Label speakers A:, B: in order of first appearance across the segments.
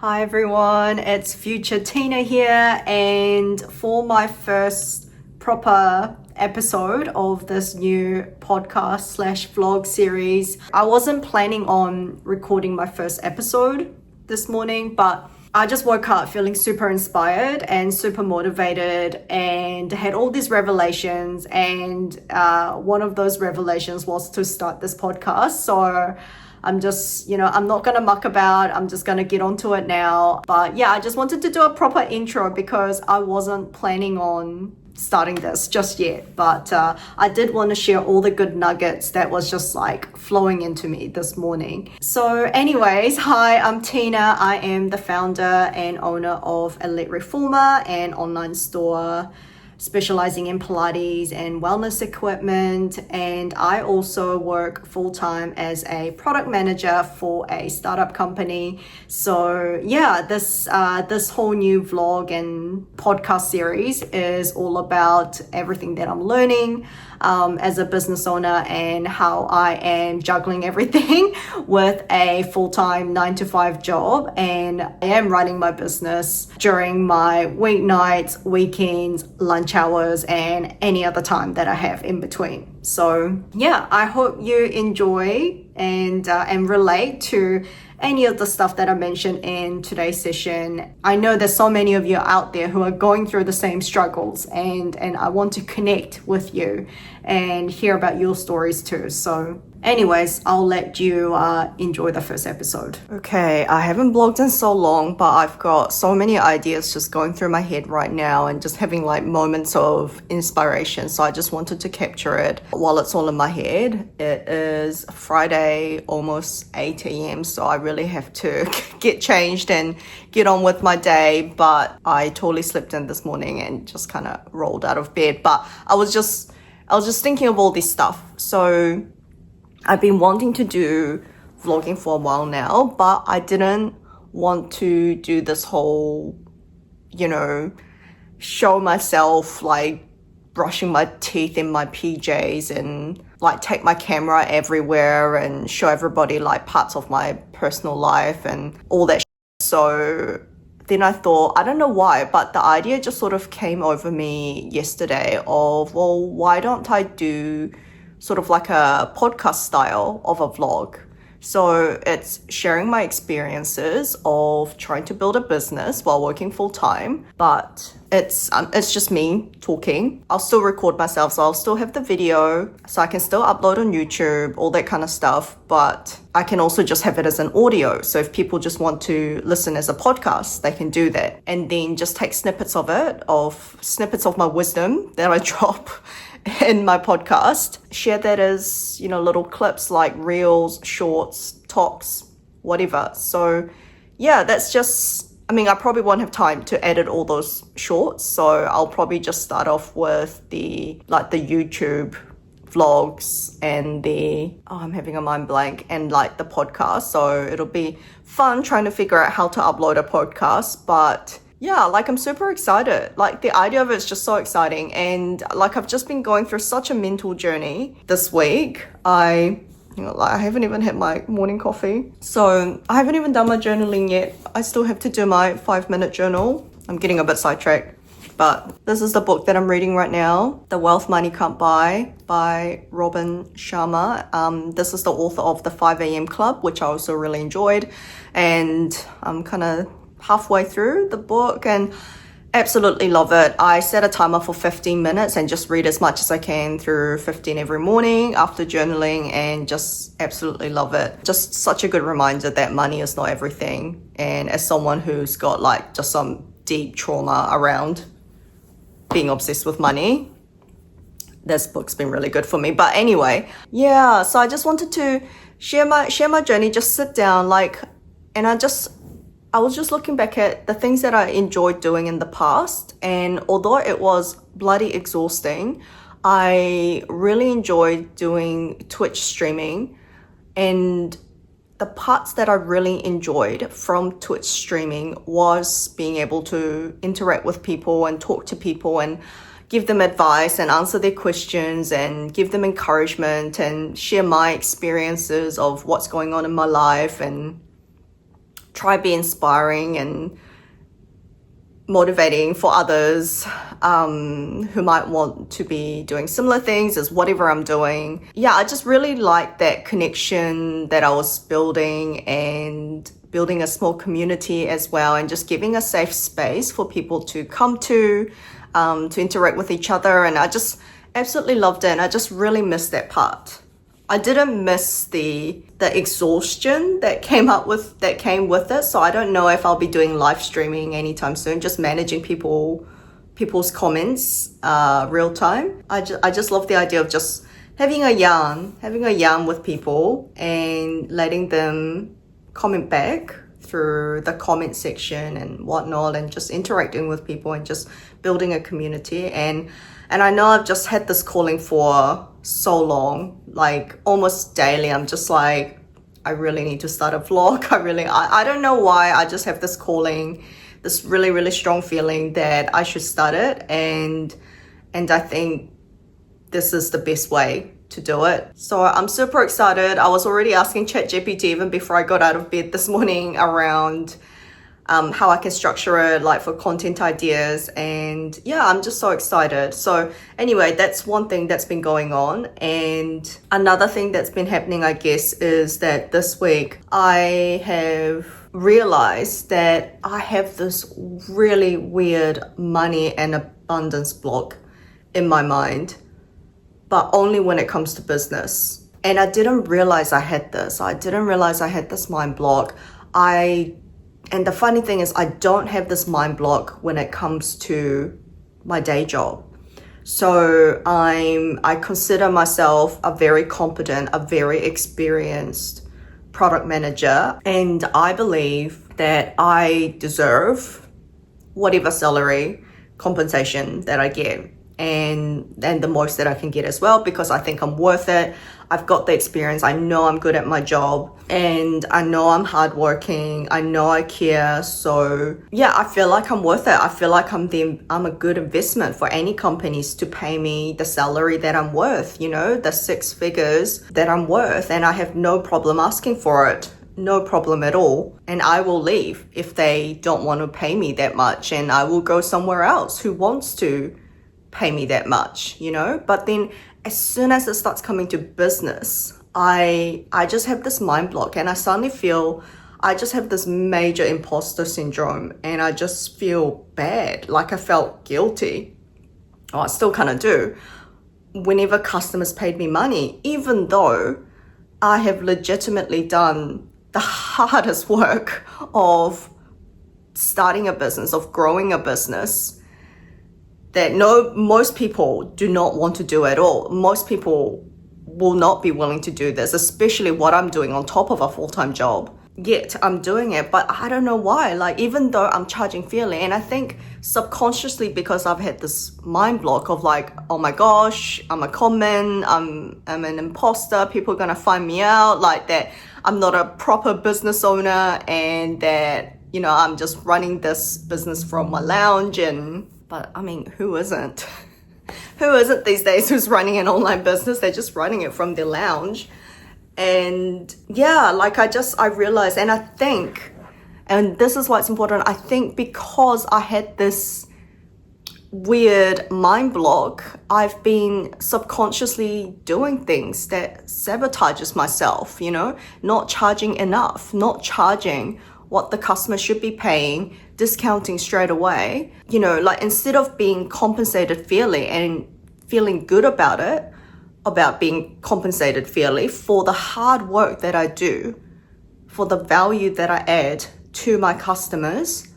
A: Hi everyone, it's future Tina here, and for my first proper episode of this new podcast slash vlog series, I wasn't planning on recording my first episode this morning, but I just woke up feeling super inspired and super motivated and had all these revelations, and one of those revelations was to start this podcast. So I'm just, I'm not going to muck about. I'm just going to get onto it now. But yeah, I just wanted to do a proper intro because I wasn't planning on starting this just yet. But I did want to share all the good nuggets that was just like flowing into me this morning. So anyways, hi, I'm Tina. I am the founder and owner of Elite Reformer, an online store specializing in Pilates and wellness equipment, and I also work full-time as a product manager for a startup company. So yeah, this whole new vlog and podcast series is all about everything that I'm learning as a business owner and how I am juggling everything with a full-time 9-to-5 job, and I am running my business during my weeknights, weekends, lunch hours, and any other time that I have in between. So yeah, I hope you enjoy and relate to any of the stuff that I mentioned in today's session. I know there's so many of you out there who are going through the same struggles, and I want to connect with you and hear about your stories too. So anyways, I'll let you enjoy the first episode. Okay, I haven't blogged in so long, but I've got so many ideas just going through my head right now and just having like moments of inspiration. So I just wanted to capture it while it's all in my head. It is Friday, almost 8 a.m. So I really have to get changed and get on with my day. But I totally slept in this morning and just kind of rolled out of bed. But I was just thinking of all this stuff. So I've been wanting to do vlogging for a while now, but I didn't want to do this whole, show myself like brushing my teeth in my PJs and like take my camera everywhere and show everybody like parts of my personal life and all that. So then I thought, I don't know why, but the idea just sort of came over me yesterday of, well, why don't I do sort of like a podcast style of a vlog? So it's sharing my experiences of trying to build a business while working full time, but it's just me talking. I'll still record myself, so I'll still have the video, so I can still upload on YouTube, all that kind of stuff, but I can also just have it as an audio. So if people just want to listen as a podcast, they can do that. And then just take snippets of my wisdom that I drop in my podcast, share that as, little clips like reels, shorts, talks, whatever. So yeah, that's just, I probably won't have time to edit all those shorts. So I'll probably just start off with the YouTube vlogs and I'm having a mind blank, and like the podcast. So it'll be fun trying to figure out how to upload a podcast. But yeah, like I'm super excited. Like the idea of it is just so exciting. And like I've just been going through such a mental journey this week. I haven't even had my morning coffee. So I haven't even done my journaling yet. I still have to do my 5-minute journal. I'm getting a bit sidetracked. But this is the book that I'm reading right now, The Wealth Money Can't Buy by Robin Sharma. This is the author of the 5 a.m. Club, which I also really enjoyed. And I'm kind of halfway through the book and absolutely love it. I set a timer for 15 minutes and just read as much as I can through 15 every morning after journaling, and just absolutely love it. Just such a good reminder that money is not everything. And as someone who's got like just some deep trauma around being obsessed with money, this book's been really good for me. But anyway, yeah, so I just wanted to share my journey, just sit down and I was just looking back at the things that I enjoyed doing in the past, and although it was bloody exhausting, I really enjoyed doing Twitch streaming. And the parts that I really enjoyed from Twitch streaming was being able to interact with people and talk to people and give them advice and answer their questions and give them encouragement and share my experiences of what's going on in my life and try to be inspiring and motivating for others who might want to be doing similar things as whatever I'm doing. Yeah, I just really like that connection that I was building, and building a small community as well, and just giving a safe space for people to come to interact with each other. And I just absolutely loved it, and I just really missed that part. I didn't miss the exhaustion that came with it. So I don't know if I'll be doing live streaming anytime soon, just managing people's comments real time. I just love the idea of just having a yarn with people and letting them comment back through the comment section and whatnot, and just interacting with people and just building a community. And I know I've just had this calling for so long, like almost daily. I'm just like, I really need to start a vlog. I don't know why. I just have this calling, this really, really strong feeling that I should start it. And I think this is the best way to do it. So I'm super excited. I was already asking ChatGPT even before I got out of bed this morning around how I can structure it, like for content ideas. And yeah, I'm just so excited. So anyway, that's one thing that's been going on. And another thing that's been happening, I guess, is that this week I have realized that I have this really weird money and abundance block in my mind, but only when it comes to business. And I didn't realize I had this. I didn't realize I had this mind block. And the funny thing is, I don't have this mind block when it comes to my day job. So I consider myself a very competent, a very experienced product manager. And I believe that I deserve whatever salary compensation that I get. And the most that I can get as well, because I think I'm worth it. I've got the experience. I know I'm good at my job, and I know I'm hardworking. I know I care. So yeah, I feel like I'm worth it. I feel like I'm a good investment for any companies to pay me the salary that I'm worth, the 6 figures that I'm worth. And I have no problem asking for it. No problem at all. And I will leave if they don't want to pay me that much, and I will go somewhere else who wants to pay me that much, But then as soon as it starts coming to business, I just have this mind block, and I suddenly feel I just have this major imposter syndrome, and I just feel bad. Like I felt guilty. Oh, I still kind of do whenever customers paid me money, even though I have legitimately done the hardest work of starting a business, of growing a business, that most people do not want to do at all. Most people will not be willing to do this, especially what I'm doing on top of a full-time job. Yet I'm doing it, but I don't know why. Like, even though I'm charging fairly, and I think subconsciously, because I've had this mind block of like, oh my gosh, I'm a con man, I'm an imposter, people are gonna find me out, like that I'm not a proper business owner, and that, I'm just running this business from my lounge. But I mean, who isn't? Who isn't these days who's running an online business? They're just running it from their lounge. And yeah, like I realized, and I think, and this is why it's important, I think because I had this weird mind block, I've been subconsciously doing things that sabotages myself, not charging enough, not charging what the customer should be paying, discounting straight away. Like instead of being compensated fairly and feeling good about it, about being compensated fairly for the hard work that I do, for the value that I add to my customers,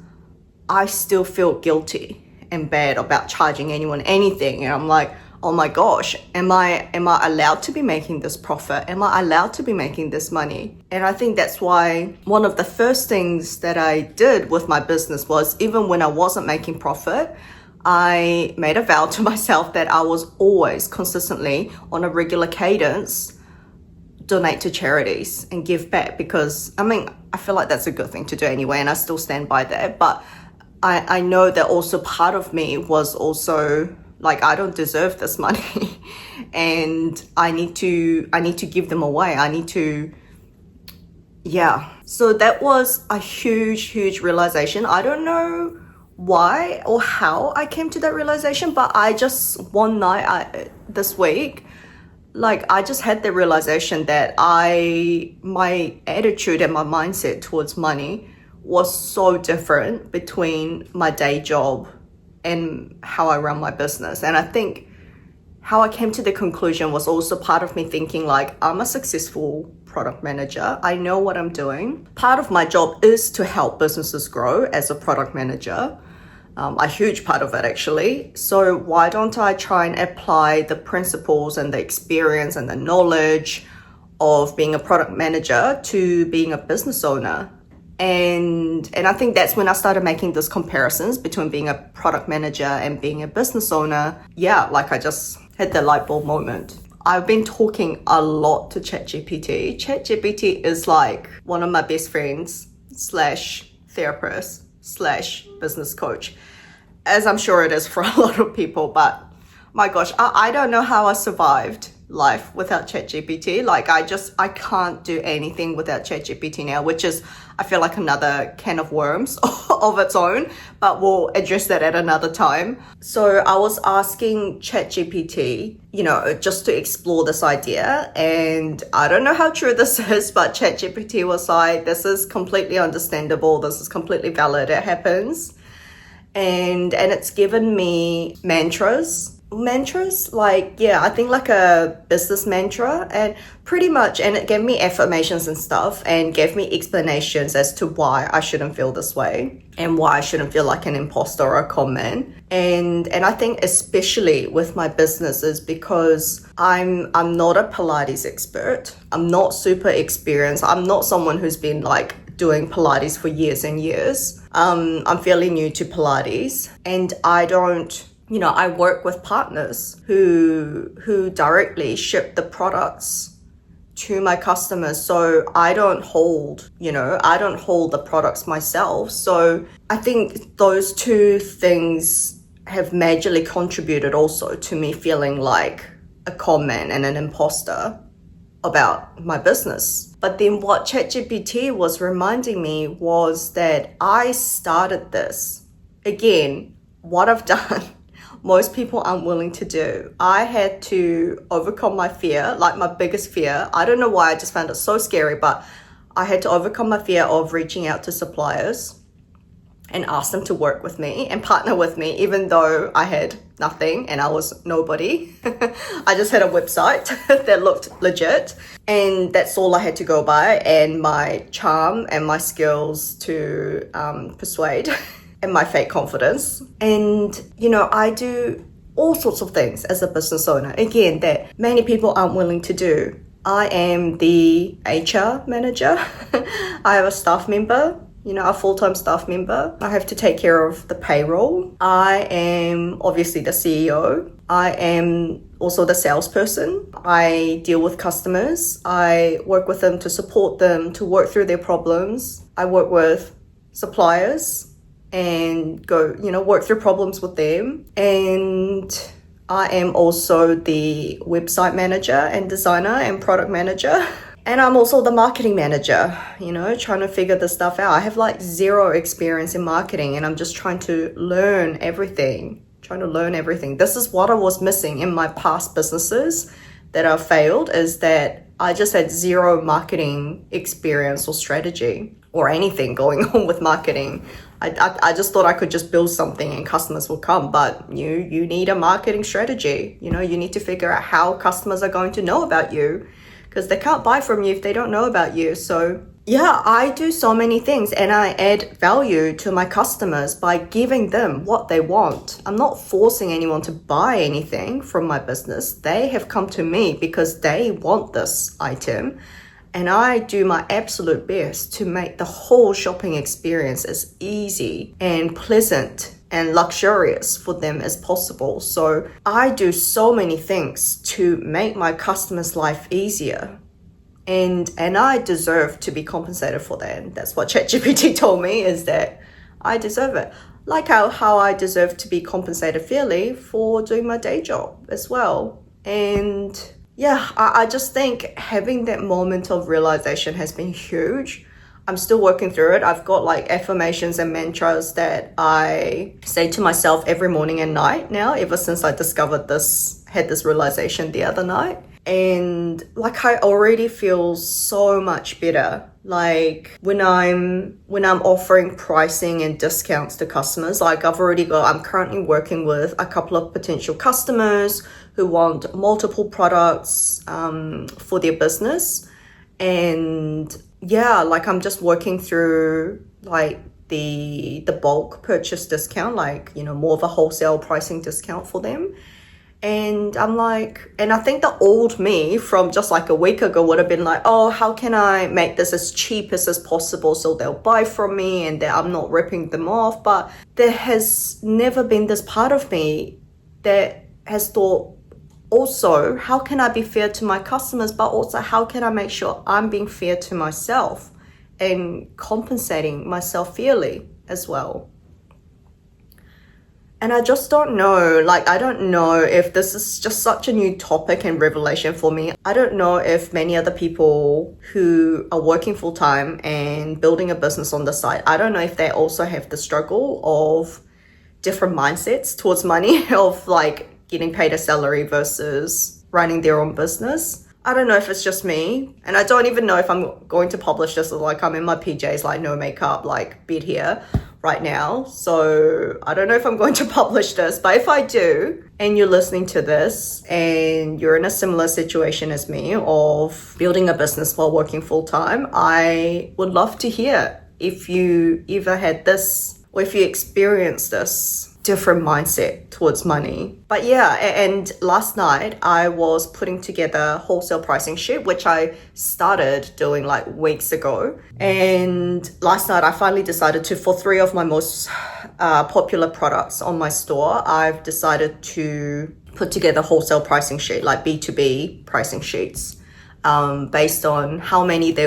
A: I still feel guilty and bad about charging anyone anything. And I'm like, oh my gosh, am I allowed to be making this profit? Am I allowed to be making this money? And I think that's why one of the first things that I did with my business was, even when I wasn't making profit, I made a vow to myself that I was always consistently, on a regular cadence, donate to charities and give back, because I feel like that's a good thing to do anyway, and I still stand by that. But I know that also part of me was also like, I don't deserve this money and I need to give them away. I need to Yeah. So that was a huge realization. I don't know why or how I came to that realization, but I just one night this week, like I just had the realization that my attitude and my mindset towards money was so different between my day job and how I run my business. And I think how I came to the conclusion was also part of me thinking like, I'm a successful product manager. I know what I'm doing. Part of my job is to help businesses grow as a product manager. A huge part of it actually. So why don't I try and apply the principles and the experience and the knowledge of being a product manager to being a business owner? And I think that's when I started making those comparisons between being a product manager and being a business owner. Yeah, like I just had the light bulb moment. I've been talking a lot to ChatGPT. ChatGPT is like one of my best friends slash therapist slash business coach, as I'm sure it is for a lot of people. But my gosh, I don't know how I survived life without ChatGPT. Like I can't do anything without ChatGPT now, which is, I feel like another can of worms of its own, but we'll address that at another time. So I was asking ChatGPT, just to explore this idea. And I don't know how true this is, but ChatGPT was like, this is completely understandable. This is completely valid. It happens. And it's given me mantras, like, yeah, I think like a business mantra, and pretty much, and it gave me affirmations and stuff and gave me explanations as to why I shouldn't feel this way and why I shouldn't feel like an imposter or a con man. And I think especially with my business is because I'm not a Pilates expert. I'm not super experienced. I'm not someone who's been like doing Pilates for years and years. I'm fairly new to Pilates, and I work with partners who directly ship the products to my customers. So I don't hold the products myself. So I think those two things have majorly contributed also to me feeling like a con man and an imposter about my business. But then what ChatGPT was reminding me was that I started this. Again, what I've done, most people aren't willing to do. I had to overcome my fear, like my biggest fear. I don't know why, I just found it so scary, but I had to overcome my fear of reaching out to suppliers and ask them to work with me and partner with me, even though I had nothing and I was nobody. I just had a website that looked legit, and that's all I had to go by, and my charm and my skills to persuade and my fake confidence. And, I do all sorts of things as a business owner, again, that many people aren't willing to do. I am the HR manager. I have a staff member, a full-time staff member. I have to take care of the payroll. I am obviously the CEO. I am also the salesperson. I deal with customers. I work with them to support them, to work through their problems. I work with suppliers and go, work through problems with them. And I am also the website manager and designer and product manager. And I'm also the marketing manager, trying to figure this stuff out. I have like zero experience in marketing, and I'm just trying to learn everything. This is what I was missing in my past businesses that have failed, is that I just had zero marketing experience or strategy or anything going on with marketing. I just thought I could just build something and customers will come, but you need a marketing strategy. You need to figure out how customers are going to know about you, because they can't buy from you if they don't know about you. So yeah, I do so many things, and I add value to my customers by giving them what they want. I'm not forcing anyone to buy anything from my business. They have come to me because they want this item. And I do my absolute best to make the whole shopping experience as easy and pleasant and luxurious for them as possible. So I do so many things to make my customers' life easier. And I deserve to be compensated for that. And that's what ChatGPT told me, is that I deserve it. Like how I deserve to be compensated fairly for doing my day job as well. And yeah, I just think having that moment of realization has been huge. I'm still working through it. I've got like affirmations and mantras that I say to myself every morning and night now, ever since I discovered this, had this realization the other night. And like I already feel so much better. Like when I'm offering pricing and discounts to customers, like I'm currently working with a couple of potential customers who want multiple products for their business. And yeah, like I'm just working through like the bulk purchase discount, like, you know, more of a wholesale pricing discount for them. And I'm like, and I think the old me from just like a week ago would have been like, oh, how can I make this as cheap as possible so they'll buy from me and that I'm not ripping them off. But there has never been this part of me that has thought, also, how can I be fair to my customers, but also how can I make sure I'm being fair to myself and compensating myself fairly as well? And I just don't know, like, I don't know if this is just such a new topic and revelation for me. I don't know if many other people who are working full time and building a business on the side, I don't know if they also have the struggle of different mindsets towards money, of like getting paid a salary versus running their own business. I don't know if it's just me, and I don't even know if I'm going to publish this. Like, I'm in my PJs, like no makeup, like bed here right now. So I don't know if I'm going to publish this, but if I do, and you're listening to this and you're in a similar situation as me of building a business while working full time, I would love to hear if you either had this or if you experienced this different mindset towards money. But yeah, and last night I was putting together a wholesale pricing sheet, which I started doing like weeks ago. And last night I finally decided to, for 3 of my most popular products on my store, I've decided to put together a wholesale pricing sheet, like B2B pricing sheets. Based on how many they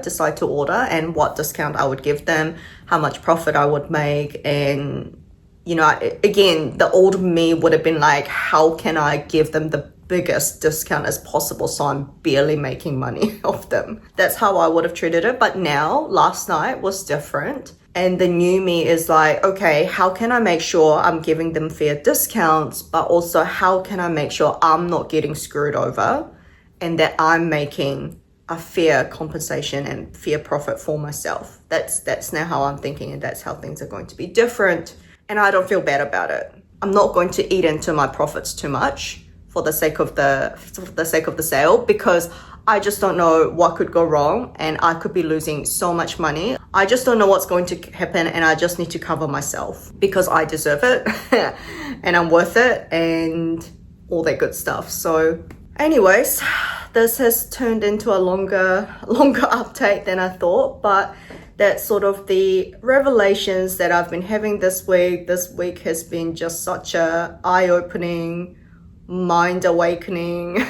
A: decide to order, and what discount I would give them, how much profit I would make. And, you know, again, the old me would have been like, how can I give them the biggest discount as possible so I'm barely making money off them? That's how I would have treated it. But now, last night was different. And the new me is like, okay, how can I make sure I'm giving them fair discounts, but also how can I make sure I'm not getting screwed over and that I'm making a fair compensation and fair profit for myself? That's now how I'm thinking, and that's how things are going to be different. And I don't feel bad about it. I'm not going to eat into my profits too much for the sake of the sale, because I just don't know what could go wrong, and I could be losing so much money. I just don't know what's going to happen, and I just need to cover myself because I deserve it and I'm worth it and all that good stuff. So anyways, this has turned into a longer update than I thought, but that's sort of the revelations that I've been having this week. This week has been just such a eye-opening, mind-awakening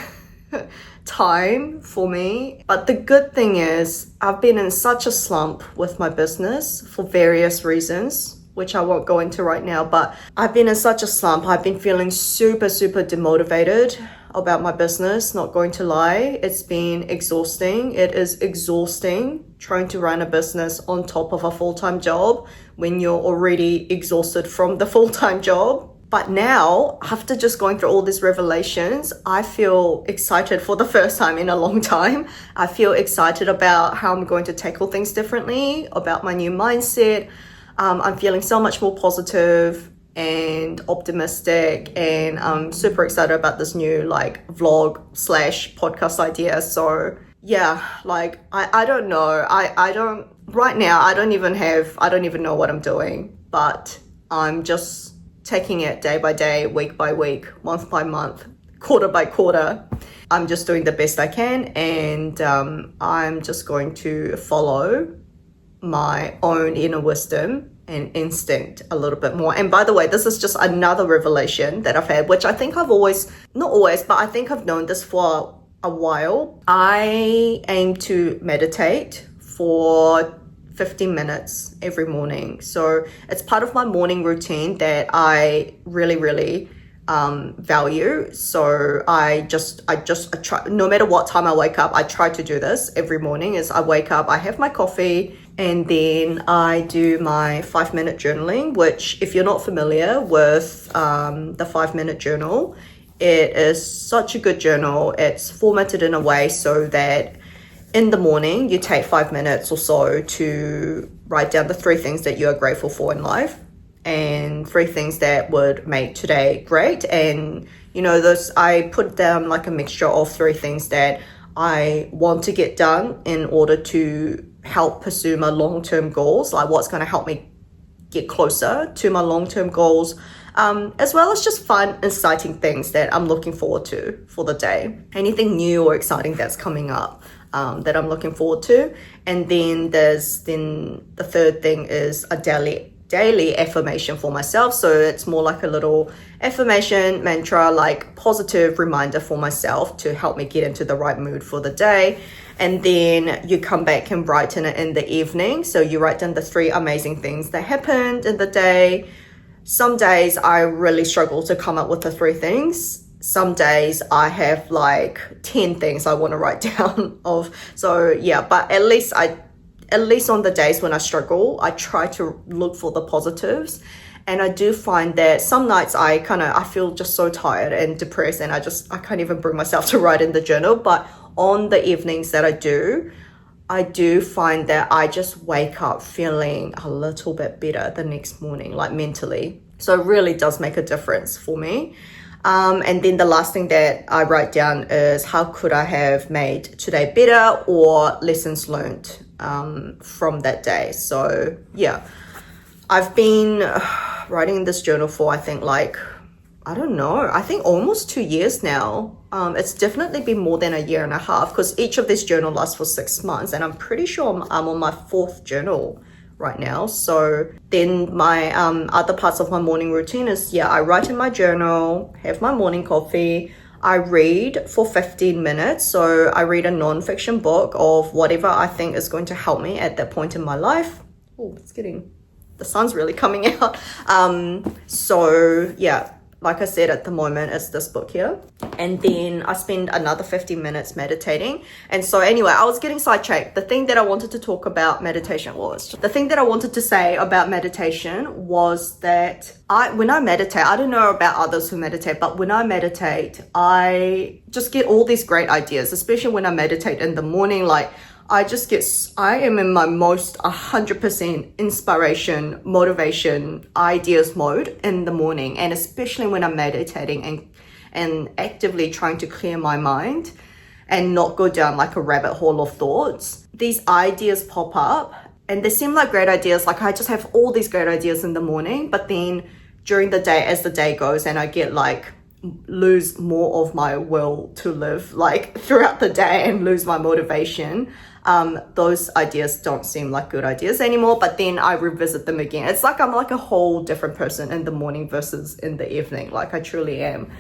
A: time for me. But the good thing is I've been in such a slump with my business for various reasons, which I won't go into right now, but I've been in such a slump. I've been feeling super demotivated about my business, not going to lie. It's been exhausting. It is exhausting trying to run a business on top of a full-time job when you're already exhausted from the full-time job. But now, after just going through all these revelations, I feel excited for the first time in a long time. I feel excited about how I'm going to tackle things differently, about my new mindset. I'm feeling so much more positive and optimistic, and I'm super excited about this new like vlog / podcast idea. So yeah, like I don't know. I don't right now. I don't even know what I'm doing, but I'm just taking it day by day, week by week, month by month, quarter by quarter. I'm just doing the best I can, and I'm just going to follow my own inner wisdom and instinct a little bit more. And by the way, this is just another revelation that I've had, which I think I've not always, but I think I've known this for a while. I aim to meditate for 15 minutes every morning. So it's part of my morning routine that I really value. So I try, no matter what time I wake up, I try to do this every morning. Is I wake up, I have my coffee, and then I do my 5-minute journaling, which if you're not familiar with the 5-minute journal, it is such a good journal. It's formatted in a way so that in the morning you take 5 minutes or so to write down the 3 things that you are grateful for in life and 3 things that would make today great. And those, I put down like a mixture of 3 things that I want to get done in order to help pursue my long-term goals, like what's going to help me get closer to my long-term goals, as well as just fun, exciting things that I'm looking forward to for the day. Anything new or exciting that's coming up that I'm looking forward to. And then the 3rd thing is a daily affirmation for myself. So it's more like a little affirmation mantra, like positive reminder for myself to help me get into the right mood for the day. And then you come back and write in it in the evening. So you write down the 3 amazing things that happened in the day. Some days I really struggle to come up with the 3 things. Some days I have like 10 things I want to write down of. So yeah, but at least on the days when I struggle, I try to look for the positives. And I do find that some nights I feel just so tired and depressed, and I can't even bring myself to write in the journal. But on the evenings that I do find that I just wake up feeling a little bit better the next morning, like mentally. So it really does make a difference for me. And then the last thing that I write down is how could I have made today better, or lessons learned from that day. So yeah, I've been writing this journal for I think almost 2 years now. It's definitely been more than a year and a half, because each of these journal lasts for 6 months, and I'm pretty sure I'm on my 4th journal right now. So then my other parts of my morning routine is, I write in my journal, have my morning coffee, I read for 15 minutes. So I read a non-fiction book of whatever I think is going to help me at that point in my life. Oh, the sun's really coming out. So yeah, like I said, at the moment, it's this book here. And then I spend another 15 minutes meditating. And so anyway, I was getting sidetracked. The thing that I wanted to say about meditation was that when I meditate, I don't know about others who meditate, but when I meditate, I just get all these great ideas, especially when I meditate in the morning. Like I am in my most 100% inspiration, motivation, ideas mode in the morning. And especially when I'm meditating and actively trying to clear my mind and not go down like a rabbit hole of thoughts, these ideas pop up and they seem like great ideas. Like I just have all these great ideas in the morning, but then during the day, as the day goes, and I get lose more of my will to live like throughout the day and lose my motivation, those ideas don't seem like good ideas anymore, but then I revisit them again. It's like I'm like a whole different person in the morning versus in the evening, like I truly am.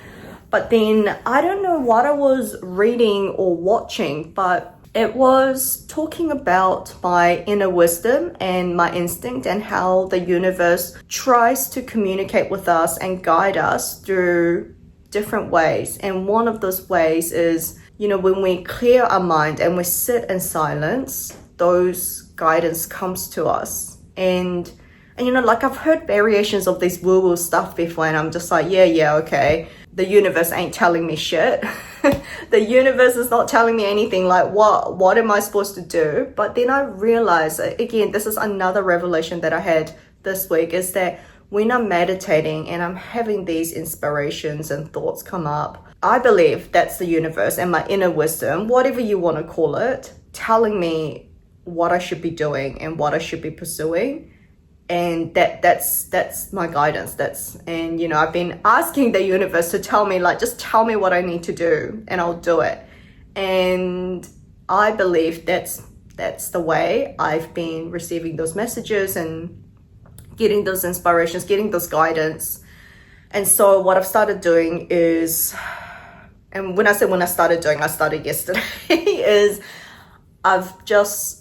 A: But then I don't know what I was reading or watching, but it was talking about my inner wisdom and my instinct and how the universe tries to communicate with us and guide us through different ways. And one of those ways is, when we clear our mind and we sit in silence, those guidance comes to us. And I've heard variations of this woo-woo stuff before, and I'm just like, yeah, okay. The universe ain't telling me shit. The universe is not telling me anything. Like, what am I supposed to do? But then I realized, again, this is another revelation that I had this week, is that when I'm meditating and I'm having these inspirations and thoughts come up, I believe that's the universe and my inner wisdom, whatever you want to call it, telling me what I should be doing and what I should be pursuing. And that's my guidance. I've been asking the universe to tell me, just tell me what I need to do and I'll do it. And I believe that's the way I've been receiving those messages and getting those inspirations, getting those guidance. And so what I've started doing is, and when I started yesterday, is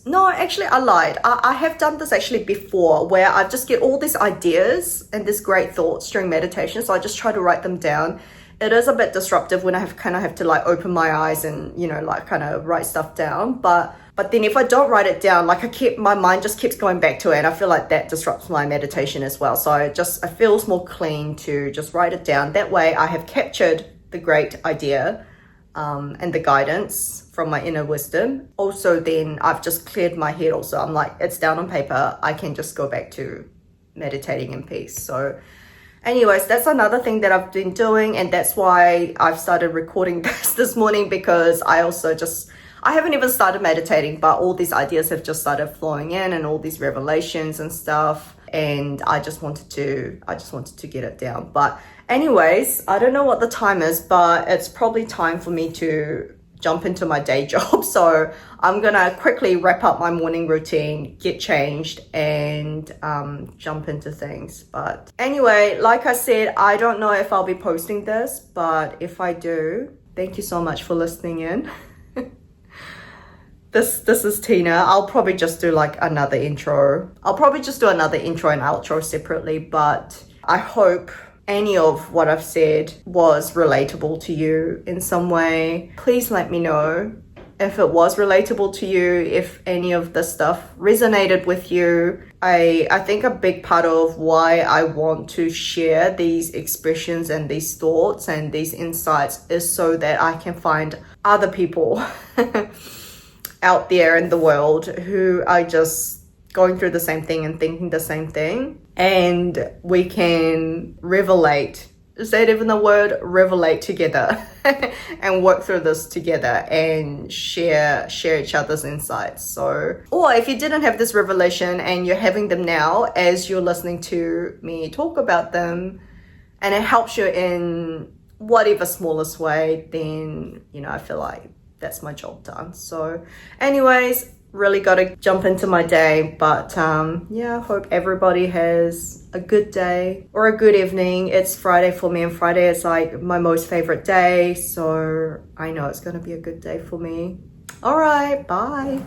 A: no, actually I lied. I have done this actually before, where I just get all these ideas and these great thoughts during meditation. So I just try to write them down. It is a bit disruptive when I have to like open my eyes and, you know, like kind of write stuff down. But then if I don't write it down, like my mind just keeps going back to it. And I feel like that disrupts my meditation as well. So it feels more clean to just write it down. That way I have captured the great idea and the guidance from my inner wisdom. Also, then I've just cleared my head also. I'm like, it's down on paper. I can just go back to meditating in peace. So anyways, that's another thing that I've been doing. And that's why I've started recording this morning, because I haven't even started meditating, but all these ideas have just started flowing in and all these revelations and stuff. And I just wanted to get it down. But anyways, I don't know what the time is, but it's probably time for me to jump into my day job. So I'm gonna quickly wrap up my morning routine, get changed, and jump into things. But anyway, like I said, I don't know if I'll be posting this, but if I do, thank you so much for listening in. This is Tina. I'll probably just do like another intro. I'll probably just do another intro and outro separately, but I hope any of what I've said was relatable to you in some way. Please let me know if it was relatable to you, if any of this stuff resonated with you. I think a big part of why I want to share these expressions and these thoughts and these insights is so that I can find other people out there in the world who are just going through the same thing and thinking the same thing, and we can revelate. Is that even the word? Revelate together and work through this together and share each other's insights. So, or if you didn't have this revelation and you're having them now as you're listening to me talk about them, and it helps you in whatever smallest way, then, you know, I feel like that's my job done. So anyways, really got to jump into my day, but yeah, hope everybody has a good day or a good evening. It's Friday for me, and Friday is like my most favorite day, so I know it's going to be a good day for me. All right, bye.